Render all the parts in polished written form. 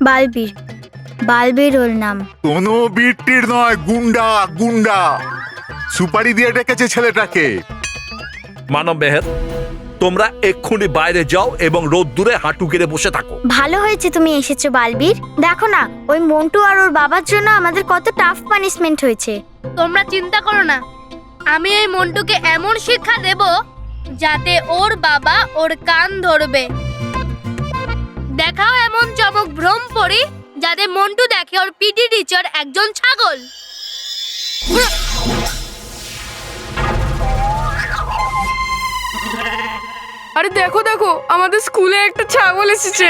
বালবীর। বালবীর ওর নাম। কোনো বীরটির নয়, গুন্ডা গুন্ডা। সুপারি দিয়ে ডেকেছে ছেলেটাকে। মানব মেহের, তোমরা এক্ষুনি বাইরে যাও এবং রোদ্দুরে হাঁটু গেড়ে বসে থাকো। ভালো হয়েছে তুমি এসেছো বালবীর। দেখো না, ওই মন্টু আর ওর বাবার জন্য আমাদের কত টাফ পানিশমেন্ট হয়েছে। তোমরা চিন্তা করো না, আমি এই মন্টুকে এমন শিক্ষা দেব যাতে ওর বাবা ওর কান ধরবে। দেখাও এমন চমক ভ্রম পড়ি যাতে মন্টু দেখে ওর পিটি টিচার একজন ছাগল। আরে দেখো দেখো, আমাদের স্কুলে একটা ছাগল এসেছে।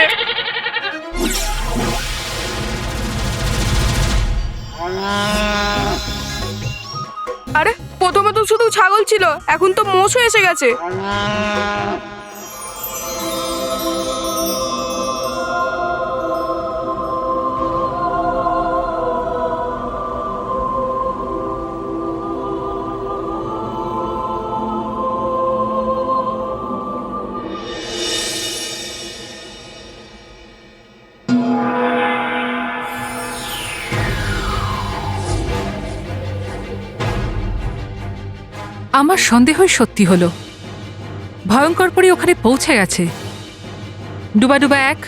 আরে প্রথমে তো শুধু ছাগল ছিল, এখন তো মোষও এসে গেছে। আমার সন্দেহই সত্যি হলো। ভয়ঙ্কর পরি ওখানে পৌঁছে গেছে। ডুবা ডুবা এক,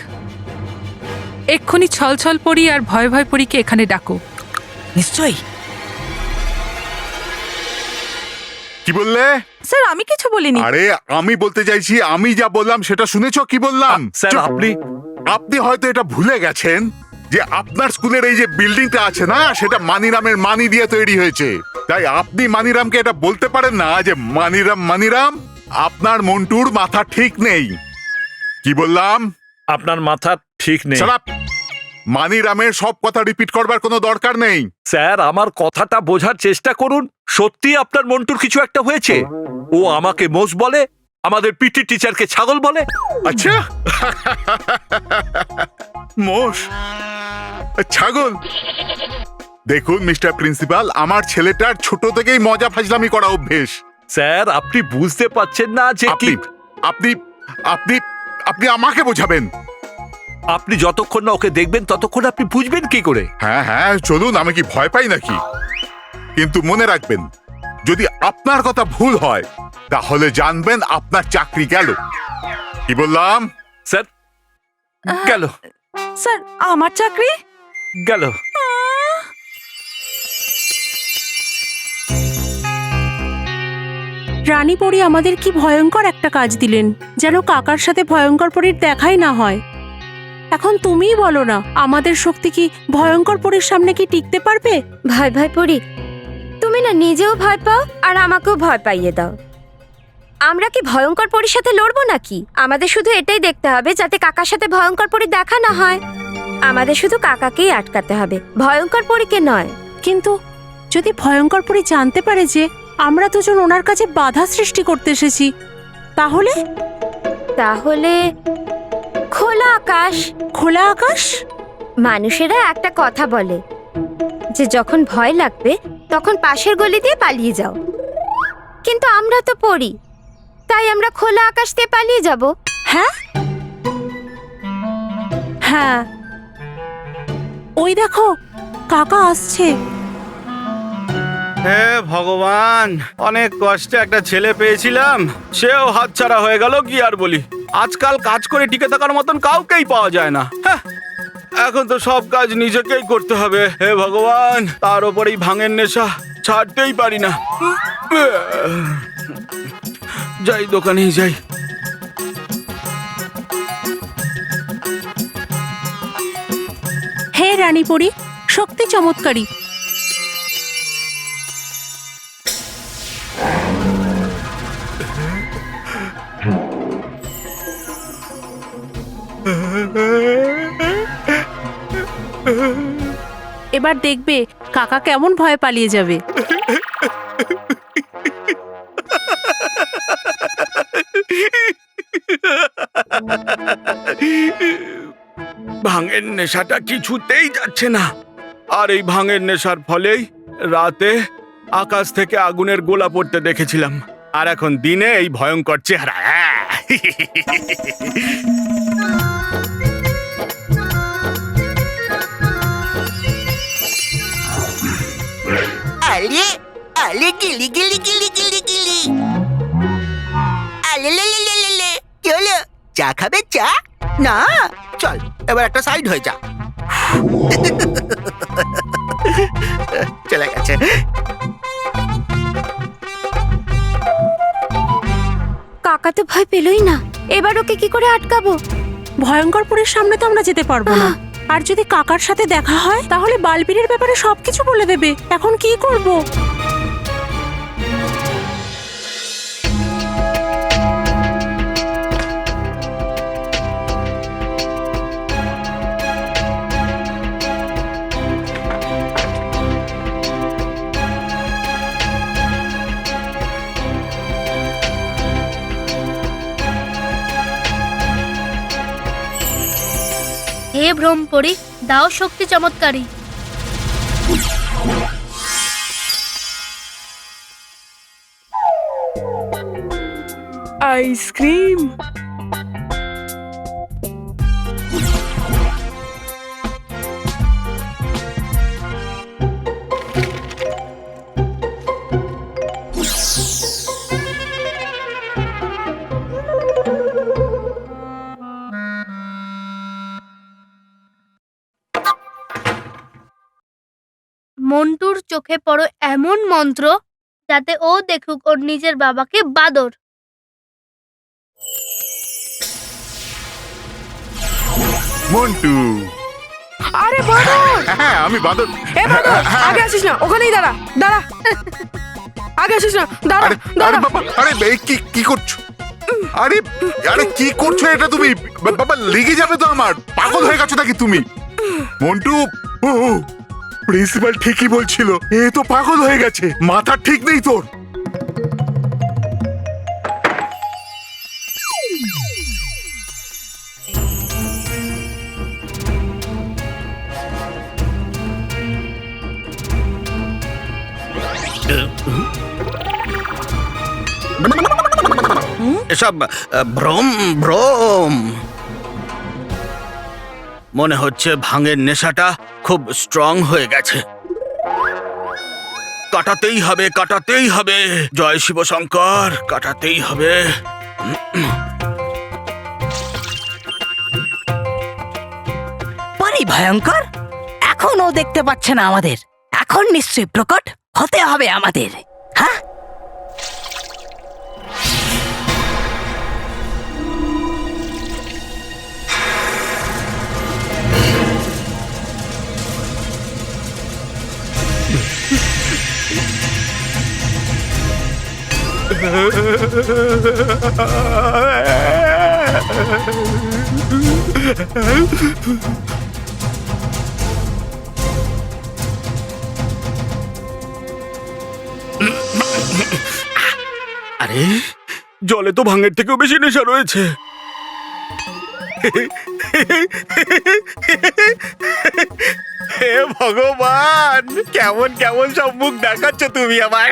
এক্ষুনি ছল ছল পরি আর ভয় ভয় পরীকে এখানে ডাকো। নিশ্চয়ই। কি বললে? স্যার আমি কিছু বলিনি। আরে আমি বলতে চাইছি, আমি যা বললাম সেটা শুনেছো? কি বললাম? স্যার চুপ। আপনি হয়তো এটা ভুলে গেছেন যে আপনার স্কুলের এই যে বিল্ডিংটা আছে না, সেটা মানিরামের মানি দিয়ে তৈরি হয়েছে। তাই আপনি মানিরামকে এটা বলতে পারেন না যে মানিরাম মানিরাম আপনার মন্টুর মাথা ঠিক নেই। কি বললাম? আপনার মাথা ঠিক নেই। Shut up! মানিরামের সব কথা রিপিট করবার কোনো দরকার নেই। স্যার, আমার কথাটা বোঝার চেষ্টা করুন। সত্যি আপনার মন্টুর কিছু একটা হয়েছে। ও আমাকে মোষ বলে, আমাদের পিটি টিচারকে ছাগল বলে। আচ্ছা, মোষ ছাগল। দেখুন মিস্টার প্রিন্সিপাল, আমার ছেলেটার ছোট থেকেই মজা ফাজলামি করা অভ্যেস। স্যার, আপনি বুঝতে পারছেন না যে আপনি আপনি আপনি আপনি আমাকে বোঝাবেন। আপনি যতক্ষণ না ওকে দেখবেন ততক্ষণ আপনি বুঝবেন কি করে? হ্যাঁ হ্যাঁ চলুন, আমি কি ভয় পাই নাকি? কিন্তু মনে রাখবেন, যদি আপনার কথা ভুল হয় তাহলে জানবেন আপনার চাকরি গেল। কি বললাম? স্যার, গেল স্যার আমার চাকরি গেল। রানী পরী আমাদের কি ভয়ঙ্কর একটা কাজ দিলেন, যেন কাকার সাথে ভয়ঙ্কর পরীর দেখাই না হয়। এখন তুমিই বলো না, আমাদের শক্তি কি ভয়ঙ্কর পরীর সামনে কি টিকতে পারবে? ভয় ভয় পড়ি, তুমি না নিজেও ভয় পাও আর আমাকেও ভয় পাইয়ে দাও। আমরা কি ভয়ঙ্কর পরীর সাথে লড়বো নাকি? আমাদের শুধু এটাই দেখতে হবে যাতে কাকার সাথে ভয়ঙ্কর পরী দেখা না হয়। আমাদের শুধু কাকাকেই আটকাতে হবে, ভয়ঙ্কর পরীকে নয়। কিন্তু যদি ভয়ঙ্কর পরী জানতে পারে যে আমরা দুজন ওনার কাছে বাধা সৃষ্টি করতে এসেছি, তাহলে? তাহলে খোলা আকাশ। খোলা আকাশ? মানুষেরা একটা কথা বলে যে যখন ভয় লাগবে তখন পাশের গলি দিয়ে পালিয়ে যাও, কিন্তু আমরা তো পড়ি, তাই আমরা খোলা আকাশ দিয়ে পালিয়ে যাব। হ্যাঁ হ্যাঁ, ওই দেখো কাকা আসছে। হে ভগবান, অনেক কষ্টে একটা ছেলে পেয়েছিলাম, সেও হাতছাড়া হয়ে গেল। কি আর বলি, আজকাল কাজ করে টিকে থাকার মতন কাউকেই পাওয়া যায় না। এখন তো সব কাজ নিজেকেই করতে হবে। হে ভগবান, তার উপরেই ভাঙের নেশা, ছাড়তেই পারি না। যাই, দোকানেই যাই। হে রানী পরী, শক্তি চমৎকারী। এবার দেখবে কাকা কেমন ভয়ে পালিয়ে যাবে। ভাঙের নেশাটা কিছুতেই যাচ্ছে না। আর এই ভাঙের নেশার ফলেই রাতে আকাশ থেকে আগুনের গোলা পড়তে দেখেছিলাম, আর এখন দিনে এই ভয়ঙ্কর চেহারা। আলে আলে গিলি গিলি গিলি গিলি গিলি আলে লে লে লে লে লে কি হলো চা খাবে চা না চল এবার একটা সাইড হয়ে যা চলে গেছে কাকা তো ভয় পেলই না, এবার ওকে কি করে আটকাবো? ভয়ঙ্করপুরের সামনে তো আমরা যেতে পারবো না। আর যদি কাকার সাথে দেখা হয় তাহলে বালবীরের ব্যাপারে সবকিছু বলে দেবে। এখন কি করব? হে ভ্রমপরি, দাও শক্তি চমৎকারী। আইসক্রিম। মন্টুর চোখে পড়ো এমন মন্ত্র যাতে ও দেখুক ওর নিজের বাবাকে বাদর। মন্টু। আরে বাদর! হ্যাঁ আমি বাদর। এ বাদর, আগে আসিস না, ওখানেই দাঁড়া দাঁড়া। আগে আসিস না, দাঁড়া আরে আরে দাঁড়া। বাবা, আরে কি কি করছো? আরে আরে কি করছো এটা তুমি? বাবা লেগে যাবে তো আমার। পাগল হয়ে গেছো নাকি তুমি? মন্টু, ও প্রিন্সিপাল ঠিকই বলছিল, এ তো পাগল হয়ে গেছে, মাথা ঠিক নেই তোর। এসব ভ্রম ভ্রম মনে হচ্ছে ভাঙের নেশাটা খুব স্ট্রং হয়ে গেছে। কাটাতেই হবে, কাটাতেই হবে। জয় শিব শঙ্কর, কাটাতেই হবে। পরি ভয়ঙ্কর এখনো দেখতে পাচ্ছে না আমাদের। এখন নিশ্চয়ই প্রকট হতে হবে আমাদের। হ্যাঁ, আরে জলে তো ভাঙের থেকেও বেশি নেশা রয়েছে। হে ভগবান, কেমন কেমন সব মুখ দেখাচ্ছ তুমি আমার।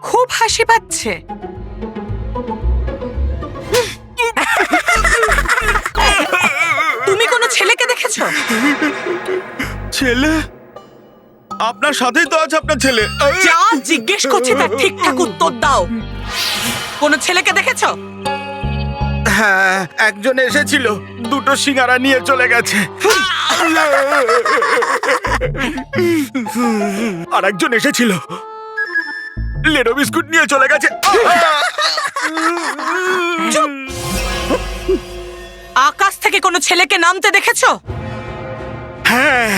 খুব হাসি পাচ্ছে। তুমি কোনো ছেলেকে দেখেছো? ছেলে? আপনার সাথেই তো আছে আপনার ছেলে। যা জিজ্ঞেস করছি তার ঠিকঠাক উত্তর দাও। কোনো ছেলেকে দেখেছো? হ্যাঁ, একজন এসেছিল, দুটো সিঙ্গারা নিয়ে চলে গেছে। আর একজন এসেছিল, লেডো বিস্কুট নিয়ে চলে গেছে। আকাশ থেকে কোনো ছেলেকে নামতে দেখেছো? হ্যাঁ,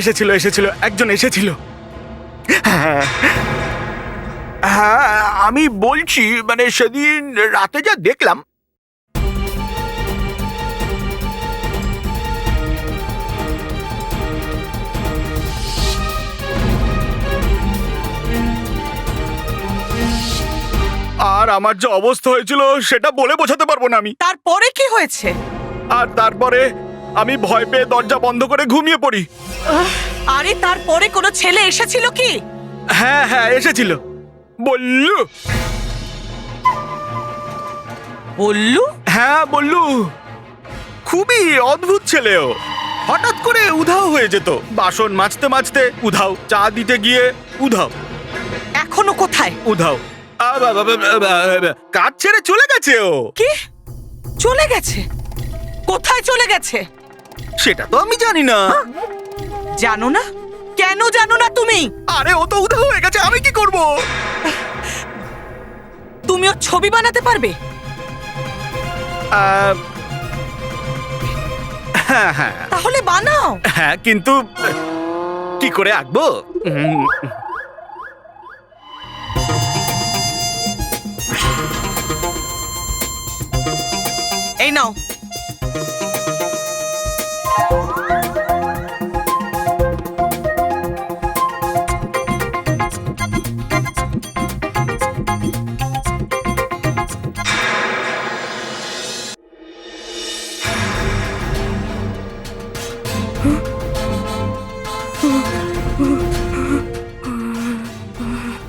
এসেছিল এসেছিল, একজন এসেছিল। হ্যাঁ, আমি বলছি মানে সেদিন রাতে যা দেখলাম। আর আমার যে অবস্থা হয়েছিল সেটা বলে বোঝাতে পারবো না আমি। তারপরে কি হয়েছে? আর তারপরে আমি ভয় পেয়ে দরজা বন্ধ করে ঘুমিয়ে পড়ি। আরে তারপরে কোনো ছেলে এসেছিল কি? হ্যাঁ হ্যাঁ এসেছিল, বললু। বললু? হ্যাঁ বললু, খুবই অদ্ভুত ছেলেও। হঠাৎ করে উধাও হয়ে যেত, বাসন মাজতে মাজতে উধাও, চা দিতে গিয়ে উধাও। এখনো কোথায়? উধাও। কাজ ছেড়ে চলে গেছে ও। কি চলে গেছে? কোথায় চলে গেছে? সেটা তো আমি জানি না। জানো না? কেন জানো না তুমি? আরে ও তো উধাও হয়ে গেছে, আমি কি করব? তুমিও ছবি বানাতে পারবে? হ্যাঁ হ্যাঁ তাহলে বানাও। হ্যাঁ, কিন্তু কি করে আঁকবো? এই নাও।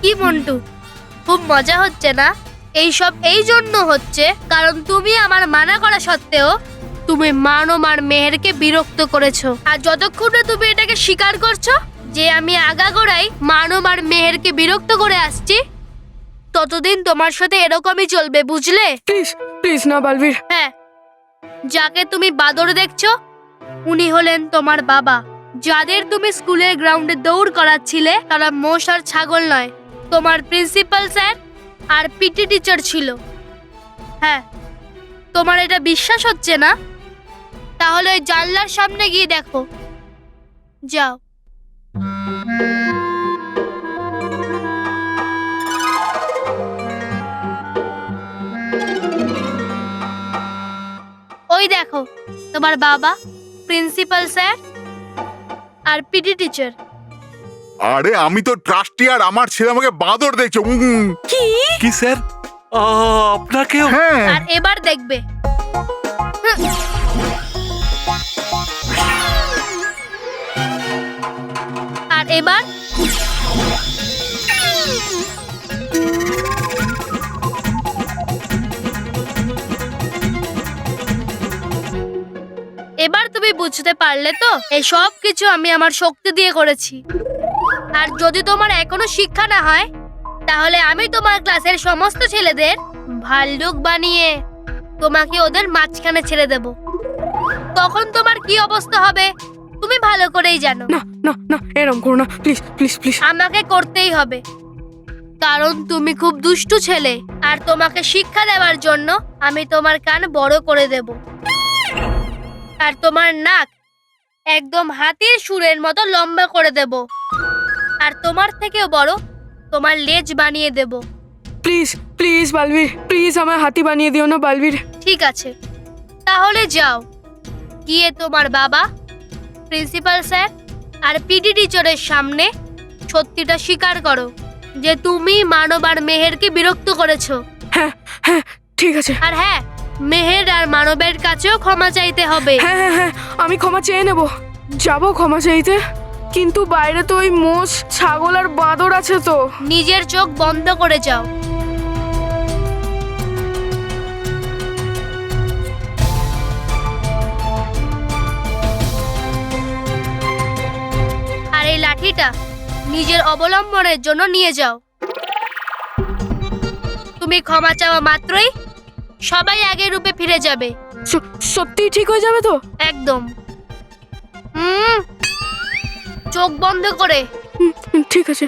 কি মন্টু, খুব মজা হচ্ছে না? এইসব এই জন্য হচ্ছে কারণ তুমি আমার মানা করা সত্ত্বেও তুমি মানমার মেহেরকে বিরক্ত করেছো। আর যতক্ষণ না তুমি এটাকে স্বীকার করছো যে আমি আগাগোড়াই মানমার মেহেরকে বিরক্ত করে আসছি, ততদিন তোমার সাথে এরকমই চলবে, বুঝলে? প্লিজ প্লিজ না বালবীর। হ্যাঁ, যাকে তুমি বাদর দেখছো উনি হলেন তোমার বাবা। যাদের তুমি স্কুলের গ্রাউন্ডে দৌড় করাচ্ছিলে তারা মোষ আর ছাগল নয়, তোমার প্রিন্সিপাল স্যার আর পিটি টিচার ছিল। হ্যাঁ, তোমার এটা বিশ্বাস হচ্ছে না? তাহলে ওই জানলার সামনে গিয়ে দেখো, যাও। ওই দেখো তোমার বাবা, প্রিন্সিপাল স্যার আর পিটি টিচার। আরে আমি তো ট্রাস্টি আর আমার ছেলে আমাকে বাঁদর দেখছে। কি স্যার, আপনাকেও? হ্যাঁ। আর এবার দেখবে। আর এবার এবার তুমি বুঝতে পারলে তো এই সব কিছু আমি আমার শক্তি দিয়ে করেছি। আর যদি তোমার এখনো শিক্ষা না হয় তাহলে আমি তোমার ক্লাসের সমস্ত ছেলেদের ভাল্লুক বানিয়ে তোমাকে ওদের মাঝখানে ছেড়ে দেব। তখন তোমার কি অবস্থা হবে তুমি ভালো করেই জানো। না না না, এরকম করো না, প্লিজ প্লিজ প্লিজ। আমাকে করতেই হবে, কারণ তুমি খুব দুষ্টু ছেলে। আর তোমাকে শিক্ষা দেওয়ার জন্য আমি তোমার কান বড় করে দেব আর তোমার নাক একদম হাতির সুরের মতো লম্বা করে দেব। আর তোমার থেকেও বড় তোমার লেজ বানিয়ে দেব। প্লিজ প্লিজ বালবীর, প্লিজ আমার হাতি বানিয়ে দিও না বালবীর। ঠিক আছে, তাহলে যাও গিয়ে তোমার বাবা, প্রিন্সিপাল স্যার আর পিটি টিচারের সামনে সত্যিটা স্বীকার করো যে তুমি মানব আর মেহেরকে বিরক্ত করেছো। হ্যাঁ হ্যাঁ ঠিক আছে। আর হ্যাঁ, মেহের আর মানবের কাছেও ক্ষমা চাইতে হবে। হ্যাঁ হ্যাঁ হ্যাঁ, আমি ক্ষমা চেয়ে নেব, যাবো ক্ষমা চাইতে। কিন্তু বাইরে তো ওই মোষ, ছাগল আর বাঁদর আছে তো। নিজের চোখ বন্ধ করে যাও। আর এই লাঠিটা নিজের অবলম্বনের জন্য নিয়ে যাও। তুমি ক্ষমা চাওয়া মাত্রই সবাই আগের রূপে ফিরে যাবে। সত্যি ঠিক হয়ে যাবে তো? একদম। চোখ বন্ধ করে। ঠিক আছে।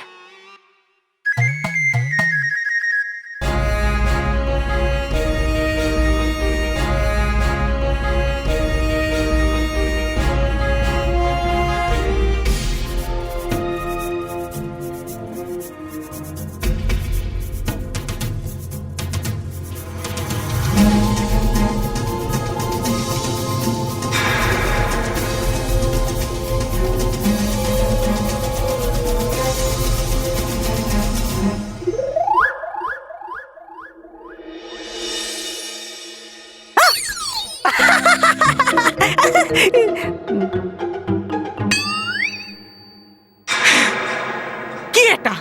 কি এটা?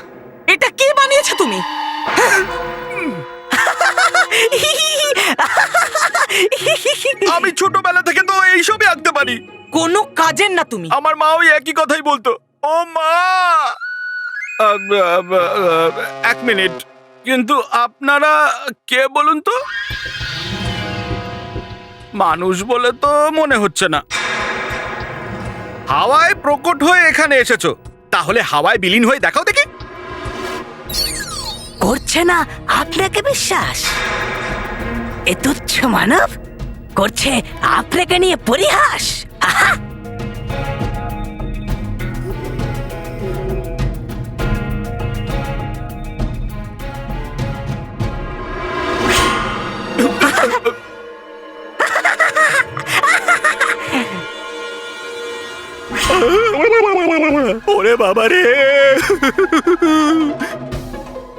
এটা কি বানিয়েছো তুমি? আমি ছোটবেলা থেকে তো এইসবই আঁকতে পারি। কোনো কাজের না তুমি। আমার মা ওই একই কথাই বলতো। ও মা, এক মিনিট, কিন্তু আপনারা কে বলুন তো? মানুষ বলে তো মনে হচ্ছে না। হাওয়ায় প্রকট হয়ে এখানে এসেছো, তাহলে হাওয়ায় বিলীন হয়ে দেখাও দেখি। করছে না আপনাকে বিশ্বাস? এ তুচ্ছ মানব করছে আপনাকে নিয়ে পরিহাস। আহা! ওরে বাবা রে,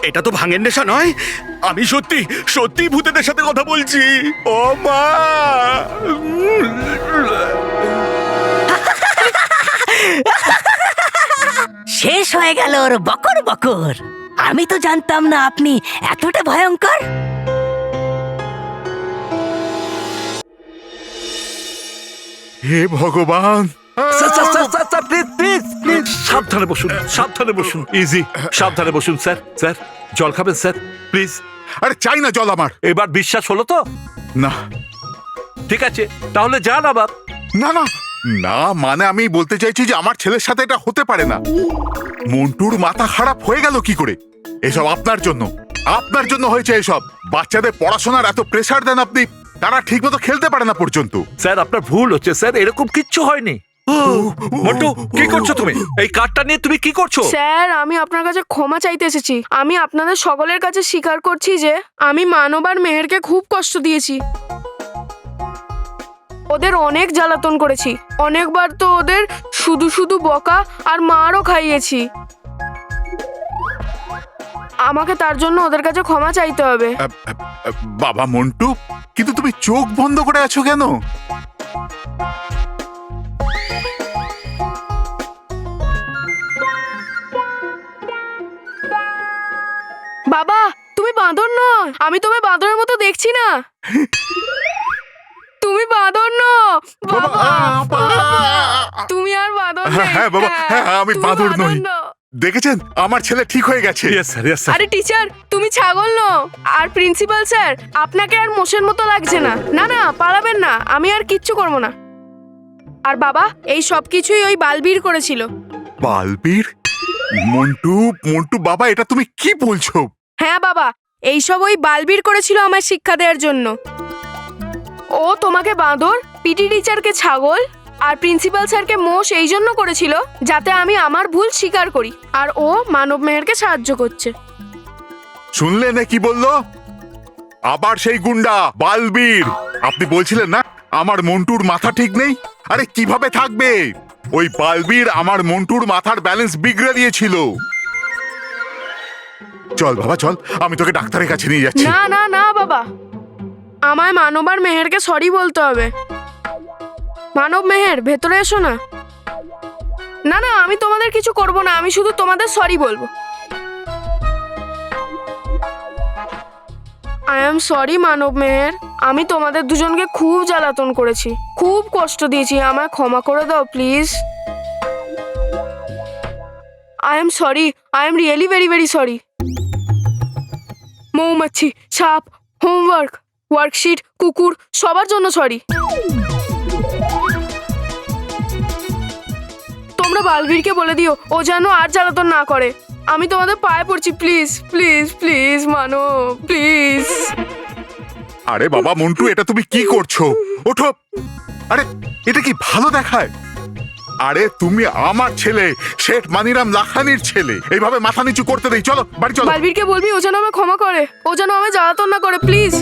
এটা তো ভাঙের নেশা নয়। আমি সত্যি সত্যি ভূতেদের সাথে কথা বলছি। ও মা! শেষ হয়ে গেল ওর বকর বকর। আমি তো জানতাম না আপনি এতটা ভয়ঙ্কর। হে ভগবান! প্লিজ প্লিজ প্লিজ সাবধানে বসুন, সাবধানে বসুন, ইজি, সাবধানে বসুন। স্যার স্যার জল খাবেন স্যার প্লিজ? আরে চাই না জল আমার। এবার বিশ্বাস হলো তো? না ঠিক আছে, তাহলে যান আবার। না না না, মানে আমি বলতে চাইছি যে আমার ছেলের সাথে এটা হতে পারে না। মন্টুর মাথা খারাপ হয়ে গেল কি করে? এসব আপনার জন্য, আপনার জন্য হয়েছে এসব। বাচ্চাদের পড়াশোনার এত প্রেসার দেন আপনি, তারা ঠিকমতো খেলতে পারে না পর্যন্ত। স্যার আপনার ভুল হচ্ছে স্যার, এরকম কিচ্ছু হয়নি। মন্টু কি করছো তুমি? এই কার্ডটা নিয়ে তুমি কি করছো? স্যার, আমি আপনার কাছে ক্ষমা চাইতে এসেছি। আমি আপনাদের সকলের কাছে স্বীকার করছি যে আমি মানব আর মেহেরকে খুব কষ্ট দিয়েছি। ওদের অনেক জ্বালাতন করেছি, অনেকবার তো ওদের শুধু শুধু বকা আর মারও খাইয়েছি। আমাকে তার জন্য ওদের কাছে ক্ষমা চাইতে হবে। বাবা মন্টু, কিন্তু তুমি চোখ বন্ধ করে আছো কেন? বাবা, তুমি বাঁদর নয়। আমি তোমায় বাঁদরের মতো দেখছি না। তুমি বাঁদর নও বাবা। তুমি আর বাঁদর নেই। হ্যাঁ বাবা, হ্যাঁ আমি তুমি বাঁদর নই। নও। দেখেছেন, আমার ছেলে ঠিক হয়ে গেছে। Yes sir, yes sir. আরে টিচার, তুমি ছাগল নও। আর প্রিন্সিপাল স্যার, আপনাকে আর মোষের মতো লাগছে না। না না, পালাবেন না, আমি আর কিচ্ছু করবো না। আর বাবা, এই সব কিছুই ওই বালবীর করেছিল। বালবীর? মন্টু মন্টু বাবা, এটা তুমি কি বলছো? হ্যাঁ বাবা, এইসব ওই বালবীর করেছিল আমার শিক্ষা দেওয়ার জন্য। ও তোমাকে বাঁদর, পিটি টিচারকে ছাগল আর প্রিন্সিপাল স্যারকে মোষ এই জন্য করেছিল যাতে আমি আমার ভুল স্বীকার করি। আর ও মানব মেহেরকে সাহায্য করছে। শুনলে না কি বললো? আবার সেই গুন্ডা বালবীর। আপনি বলছিলেন না আমার মন্টুর মাথা ঠিক নেই? আরে কিভাবে থাকবে? ওই বালবীর আমার মন্টুর মাথার ব্যালেন্স বিগড়ে দিয়েছিল। চল বাবা চল, আমি তোকে ডাক্তারের কাছে নিয়ে যাচ্ছি। না না না বাবা, আমায় মানব আর মেহেরকে সরি বলতে হবে। মানব মেহের, ভেতরে এসো না। না না, আমি তোমাদের কিছু করব না, আমি শুধু তোমাদের সরি বলবো। আই এম সরি মানব মেহের, আমি তোমাদের দুজনকে খুব জ্বালাতন করেছি, খুব কষ্ট দিয়েছি। আমায় ক্ষমা করে দাও please. I am sorry, I am really very very sorry. মৌমাছি, সাপ, হোমওয়ার্ক, ওয়ার্কশিট, কুকুর, সবার জন্য সরি। তোমরা বালবীরকে বলে দিও ও যেন আর জ্বালাতন না করে। আমি তোমাদের পায়ে পড়ছি, প্লিজ প্লিজ প্লিজ মানো, প্লিজ। আরে বাবা মন্টু, এটা তুমি কি করছো? ওঠো। আরে এটা কি ভালো দেখায়? আরে তুমি আমার ছেলে, শেঠ মানিরাম লাখানির ছেলে, এইভাবে মাথা নিচু করতে দেই? চলো বাড়ি চলো। বালবীরকে বলবি ও যেন আমায় ক্ষমা করে, ও যেন আমায় জ্বালাতন না করে, প্লিজ।